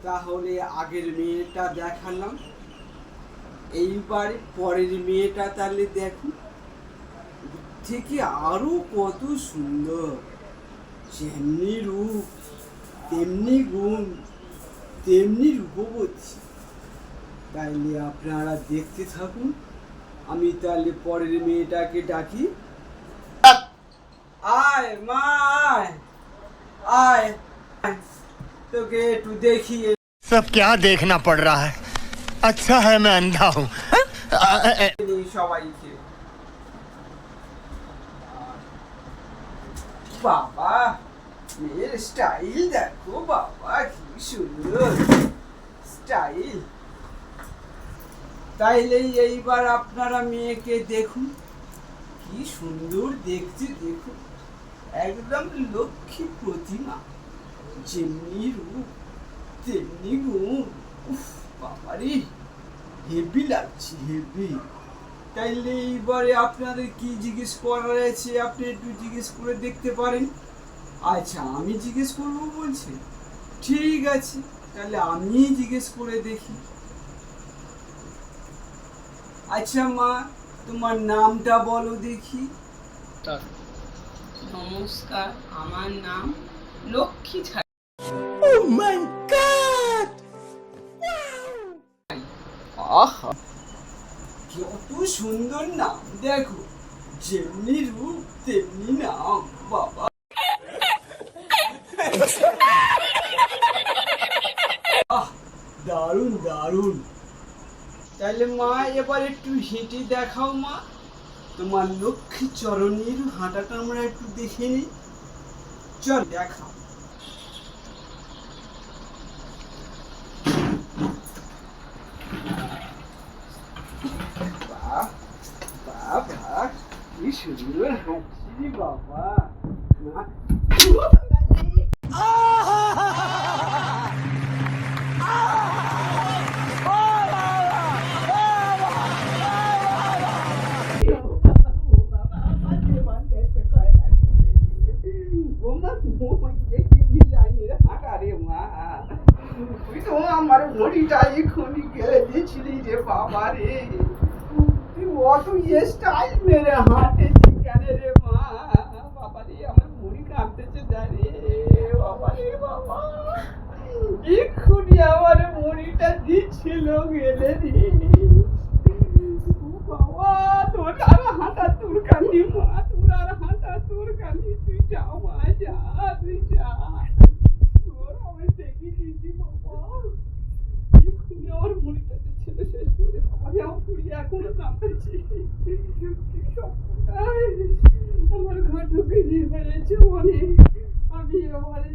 তাহলে আগের মেয়েটা দেখালাম, এইবার পরের মেয়েটা তাহলে দেখুন, থেকে আরো কত সুন্দর, যেমনি রূপ তেমনি গুণ তেমনি রূপবতী। তাইলে আপনারা দেখতে থাকুন, আমি তাহলে পরের মেয়েটাকে ডাকি। আয় মা, আয় আয়, তোকে একটু দেখি। सब क्या देखना पड़ रहा है? अच्छा है मैं अंधा हूँ। সবাইকে বাবা, মেয়ের স্টাইল দেখো বাবা, কি সুন্দর স্টাইল। তাইলে এইবার আপনারা মেয়েকে দেখুন, কি সুন্দর দেখতে, দেখুন একদম লক্ষ্মী প্রতিমা, যেমনি রূপ তেমনি গুণ। উফ বাবারে, হেভি লাগছে, হেভি। তাইলে এইবারে আপনাদের কি জিজ্ঞেস করার আছে, আপনি একটু জিজ্ঞেস করে দেখতে পারেন। আচ্ছা, আমি জিজ্ঞেস করবো বলছেন, ঠিক আছে, তাহলে আমি জিজ্ঞেস করে দেখি। আচ্ছা মা, তোমার নামটা বলো দেখি। নমস্কার, আমার নাম লক্ষ্মী ছাড়া। আহা, কত সুন্দর নাম দেখো, যেমনি রূপ তেমনি নাম বাবা। দারুণ দারুণ। তাহলে মা এবার একটু হেঁটে দেখাও মা, তোমার লক্ষ্মী চরণের হাঁটাটা আমরা একটু দেখে নিই। চল দেখাও। বাহ বাহ বাহ, কি সুন্দর হাঁটছি বাবা। আমার মুড়িটা এখনই গেলে দিয়েছিলি রে বাবা রে, তুই অত স্টাইল মেরে হাঁটেছি কেন রে মা? বাবা রে, আমার মুড়ি কাঁপতেছে রে বাবা রে বাবা, এক্ষুনি আমার মুড়িটা দিচ্ছিল গেলে রে বাবা। তোর আর হাঁটা তোর কান্দি মা, তোর আর হাঁটা তোর কান্দি, তুই যা মা, যা তুই যা, তোর আমি দেখি দিচ্ছি বাবা। এক্ষুনি আমার মুড়িটা দিচ্ছিল শেষ করে বাবা, আমার পুড়ি এখনো কাঁপতেছি। আমার ঘাটু বেরিয়ে হয়েছে অনেক, আমি এবারে